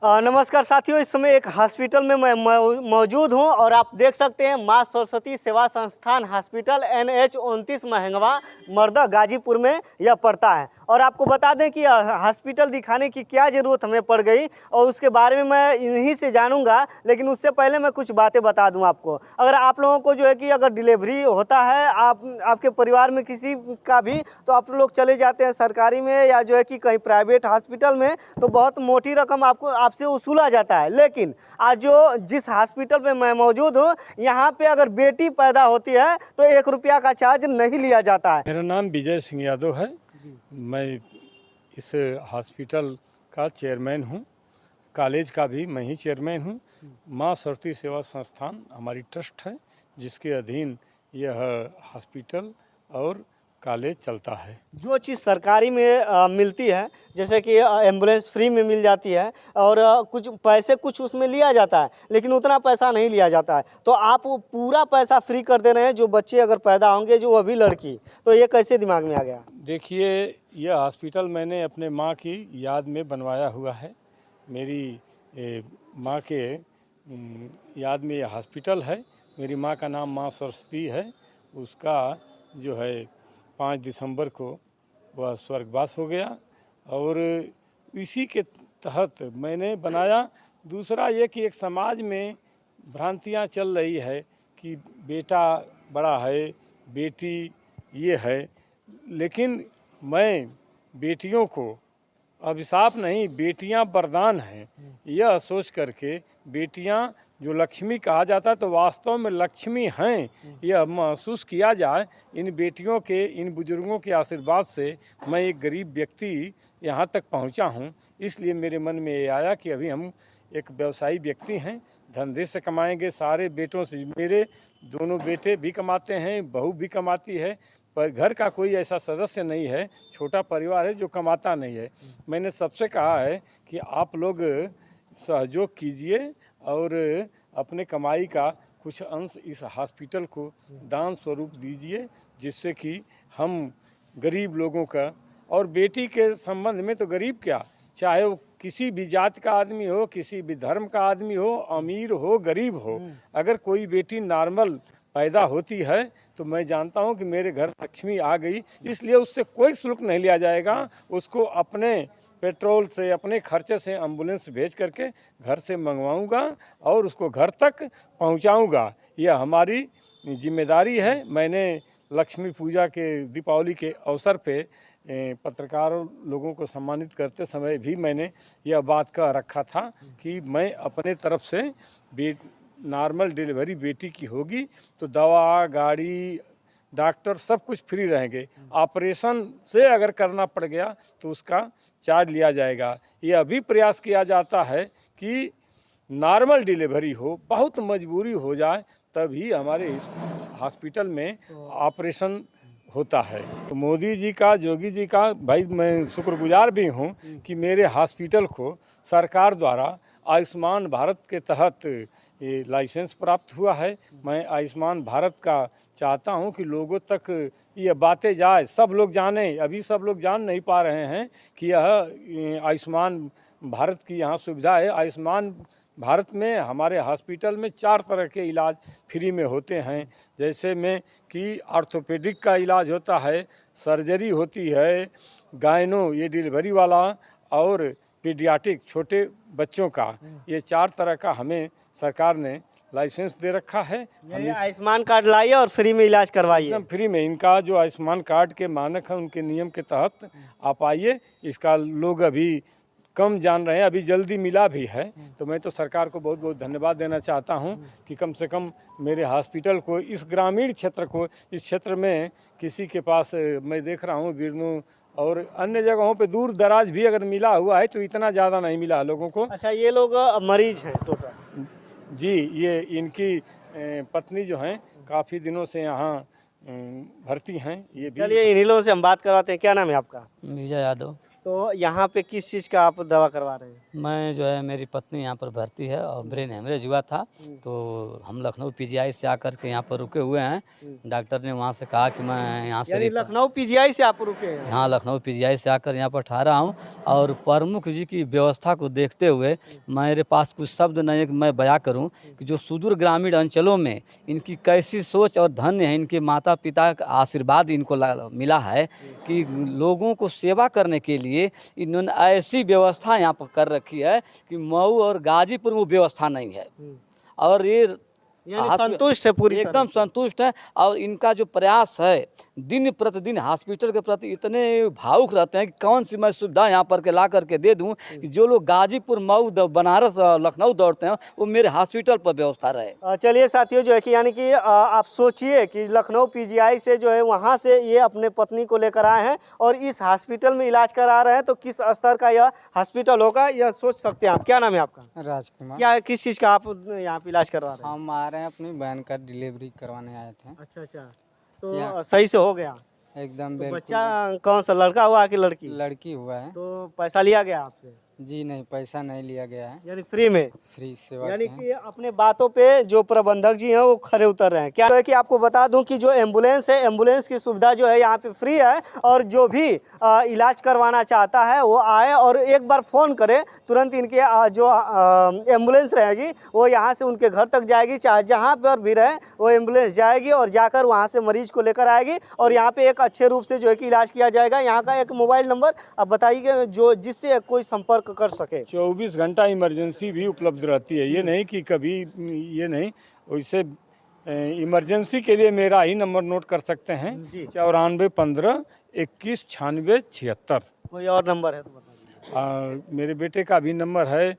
नमस्कार साथियों, इस समय एक हॉस्पिटल में मैं मौजूद हूं और आप देख सकते हैं माँ सरस्वती सेवा संस्थान हॉस्पिटल NH 29 महंगवा मर्दा गाजीपुर में यह पड़ता है। और आपको बता दें कि हॉस्पिटल दिखाने की क्या ज़रूरत हमें पड़ गई और उसके बारे में मैं इन्हीं से जानूंगा। लेकिन उससे पहले मैं कुछ बातें बता दूं आपको। अगर आप लोगों को जो है कि अगर डिलीवरी होता है आपके परिवार में किसी का भी, तो आप लोग चले जाते हैं सरकारी में या जो है कि कहीं प्राइवेट हॉस्पिटल में, तो बहुत मोटी रकम आपसे वसूला जाता है। लेकिन आज जिस हॉस्पिटल में मैं मौजूद हूँ, यहाँ पे अगर बेटी पैदा होती है तो 1 रुपया का चार्ज नहीं लिया जाता है। मेरा नाम विजय सिंह यादव है। मैं इस हॉस्पिटल का चेयरमैन हूँ, कॉलेज का भी मैं ही चेयरमैन हूँ। माँ सरस्वती सेवा संस्थान हमारी ट्रस्ट है, जिसके अधीन यह हॉस्पिटल और कॉलेज चलता है। जो चीज़ सरकारी में मिलती है, जैसे कि एम्बुलेंस फ्री में मिल जाती है और कुछ पैसे कुछ उसमें लिया जाता है, लेकिन उतना पैसा नहीं लिया जाता है। तो आप पूरा पैसा फ्री कर दे रहे हैं जो बच्चे अगर पैदा होंगे, जो अभी लड़की, तो ये कैसे दिमाग में आ गया? देखिए, यह हॉस्पिटल मैंने अपने माँ की याद में बनवाया हुआ है। मेरी माँ के याद में यह हॉस्पिटल है। मेरी माँ का नाम माँ सरस्वती है। उसका जो है 5 दिसंबर को वह स्वर्गवास हो गया और इसी के तहत मैंने बनाया। दूसरा ये कि एक समाज में भ्रांतियाँ चल रही है कि बेटा बड़ा है, बेटी ये है, लेकिन मैं बेटियों को अभिशाप नहीं, बेटियां वरदान हैं, यह सोच करके बेटियां जो लक्ष्मी कहा जाता है तो वास्तव में लक्ष्मी हैं, यह महसूस किया जाए। इन बेटियों के, इन बुजुर्गों के आशीर्वाद से मैं एक गरीब व्यक्ति यहाँ तक पहुँचा हूँ। इसलिए मेरे मन में ये आया कि अभी हम एक व्यवसायी व्यक्ति हैं, धंधे से कमाएंगे। सारे बेटों से, मेरे दोनों बेटे भी कमाते हैं, बहू भी कमाती है, पर घर का कोई ऐसा सदस्य नहीं है, छोटा परिवार है जो कमाता नहीं है। मैंने सबसे कहा है कि आप लोग सहयोग कीजिए और अपने कमाई का कुछ अंश इस हॉस्पिटल को दान स्वरूप दीजिए, जिससे कि हम गरीब लोगों का, और बेटी के संबंध में तो गरीब क्या, चाहे वो किसी भी जात का आदमी हो, किसी भी धर्म का आदमी हो, अमीर हो, गरीब हो, अगर कोई बेटी नॉर्मल पैदा होती है तो मैं जानता हूं कि मेरे घर लक्ष्मी आ गई। इसलिए उससे कोई शुल्क नहीं लिया जाएगा। उसको अपने पेट्रोल से, अपने खर्चे से एम्बुलेंस भेज करके घर से मंगवाऊंगा और उसको घर तक पहुंचाऊंगा। यह हमारी जिम्मेदारी है। मैंने लक्ष्मी पूजा के, दीपावली के अवसर पे पत्रकारों लोगों को सम्मानित करते समय भी मैंने यह बात कह रखा था कि मैं अपने तरफ से नॉर्मल डिलीवरी बेटी की होगी तो दवा, गाड़ी, डॉक्टर सब कुछ फ्री रहेंगे। ऑपरेशन से अगर करना पड़ गया तो उसका चार्ज लिया जाएगा। ये अभी प्रयास किया जाता है कि नॉर्मल डिलीवरी हो, बहुत मजबूरी हो जाए तभी हमारे इस हॉस्पिटल में ऑपरेशन होता है। तो मोदी जी का, योगी जी का भाई मैं शुक्रगुजार भी हूँ कि मेरे हॉस्पिटल को सरकार द्वारा आयुष्मान भारत के तहत ये लाइसेंस प्राप्त हुआ है। मैं आयुष्मान भारत का चाहता हूं कि लोगों तक ये बातें जाए, सब लोग जाने। अभी सब लोग जान नहीं पा रहे हैं कि यह आयुष्मान भारत की यहाँ सुविधा है। आयुष्मान भारत में हमारे हॉस्पिटल में 4 तरह के इलाज फ्री में होते हैं, जैसे में कि ऑर्थोपेडिक का इलाज होता है, सर्जरी होती है, गायनो ये डिलीवरी वाला, और पीडियाट्रिक छोटे बच्चों का। ये 4 तरह का हमें सरकार ने लाइसेंस दे रखा है। हम आयुष्मान कार्ड लाइए और फ्री में इलाज करवाइए। एकदम फ्री में। इनका जो आयुष्मान कार्ड के मानक है, उनके नियम के तहत आप आइए। इसका लोग अभी कम जान रहे हैं, अभी जल्दी मिला भी है। तो मैं तो सरकार को बहुत बहुत धन्यवाद देना चाहता हूं कि कम से कम मेरे हॉस्पिटल को, इस ग्रामीण क्षेत्र को, इस क्षेत्र में किसी के पास, मैं देख रहा हूं बिरनू और अन्य जगहों पे दूर दराज भी अगर मिला हुआ है तो इतना ज़्यादा नहीं मिला लोगों को। अच्छा, ये लोग मरीज हैं टोटल? जी, ये इनकी पत्नी जो हैं काफ़ी दिनों से यहाँ भर्ती हैं। ये भी चलिए इन्हीं लोगों से हम बात करवाते हैं। क्या नाम है आपका? विजय यादव। तो यहाँ पे किस चीज़ का आप दवा करवा रहे हैं? मैं जो है मेरी पत्नी यहाँ पर भर्ती है और ब्रेन हेमरेज हुआ था, तो हम लखनऊ पीजीआई से आकर के यहाँ पर रुके हुए हैं। डॉक्टर ने वहाँ से कहा कि मैं यहाँ से यानी लखनऊ पीजीआई से आप रुके हैं? हाँ, लखनऊ पीजीआई से आकर यहाँ पर ठहरा हूँ और प्रमुख जी की व्यवस्था को देखते हुए मेरे पास कुछ शब्द नहीं है कि मैं बयां करूँ कि जो सुदूर ग्रामीण अंचलों में इनकी कैसी सोच और धन्य है, इनके माता पिता का आशीर्वाद इनको मिला है कि लोगों को सेवा करने के लिए इन्होंने ऐसी व्यवस्था यहाँ पर कर रखी है कि मऊ और गाजीपुर में वो व्यवस्था नहीं है। और ये यानी संतुष्ट है पूरी तरह एकदम संतुष्ट है। और इनका जो प्रयास है दिन प्रतिदिन हॉस्पिटल के प्रति इतने भावुक रहते हैं कि कौन सी मैं सुविधा यहाँ पर के ला करके दे दूँ कि जो लोग गाजीपुर मऊ बनारस लखनऊ दौड़ते हैं वो मेरे हॉस्पिटल पर व्यवस्था रहे। चलिए साथियों, जो है कि यानी कि आप सोचिए कि लखनऊ पीजीआई से जो है वहाँ से ये अपने पत्नी को लेकर आए हैं और इस हॉस्पिटल में इलाज करा रहे हैं, तो किस स्तर का यह हॉस्पिटल होगा यह सोच सकते हैं आप। क्या नाम है आपका? राजकुमार। क्या किस चीज़ का आप यहाँ पे इलाज करवा रहे हैं? हम आ रहे हैं अपनी बहन का डिलीवरी करवाने आए थे। अच्छा अच्छा, तो सही से हो गया? एकदम तो बिल्कुल। बच्चा कौन सा, लड़का हुआ कि लड़की? लड़की हुआ है। तो पैसा लिया गया आपसे? जी नहीं, पैसा नहीं लिया गया है, यानी फ्री में? फ्री सेवा यानी के हैं। कि अपने बातों पे जो प्रबंधक जी हैं वो खरे उतर रहे हैं। क्या है कि आपको बता दूं कि जो एम्बुलेंस है, एम्बुलेंस की सुविधा जो है यहाँ पे फ्री है और जो भी इलाज करवाना चाहता है वो आए और एक बार फ़ोन करे, तुरंत इनके जो एम्बुलेंस रहेगी वो यहाँ से उनके घर तक जाएगी। चाहे जहाँ पर भी रहे वो एम्बुलेंस जाएगी और जाकर वहाँ से मरीज को लेकर आएगी और यहाँ पे एक अच्छे रूप से जो है कि इलाज किया जाएगा। यहाँ का एक मोबाइल नंबर आप बताइए जो जिससे कोई संपर्क कर सके। 24 घंटा इमरजेंसी भी उपलब्ध रहती है, ये नहीं कि कभी ये नहीं। वैसे इमरजेंसी के लिए मेरा ही नंबर नोट कर सकते हैं, 94 15 21 96 76। कोई और नंबर है तो बताइए। मेरे बेटे का भी नंबर है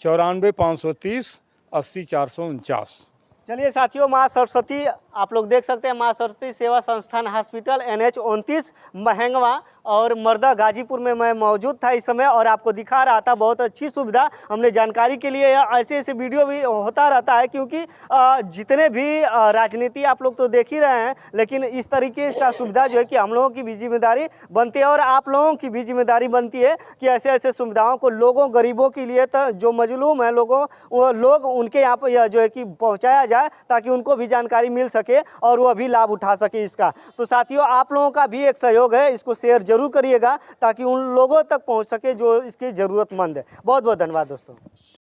94 530 80 449। चलिए साथियों, माँ सरस्वती आप लोग देख सकते हैं, माँ सरस्वती सेवा संस्थान हॉस्पिटल NH 29 महंगवा और मर्दा गाजीपुर में मैं मौजूद था इस समय और आपको दिखा रहा था। बहुत अच्छी सुविधा हमने जानकारी के लिए ऐसे ऐसे वीडियो भी होता रहता है, क्योंकि जितने भी राजनीति आप लोग तो देख ही रहे हैं, लेकिन इस तरीके का सुविधा जो है कि हम लोगों की भी जिम्मेदारी बनती है और आप लोगों की भी जिम्मेदारी बनती है कि ऐसे ऐसे सुविधाओं को लोगों गरीबों के लिए तो जो मजलूम है लोगों वो लोग उनके यहाँ पर जो है कि पहुँचाया जाए ताकि उनको भी जानकारी मिल सके और वो भी लाभ उठा सके इसका। तो साथियों, आप लोगों का भी एक सहयोग है, इसको शेयर जरूर करिएगा ताकि उन लोगों तक पहुंच सके जो इसकी ज़रूरतमंद है। बहुत बहुत धन्यवाद दोस्तों।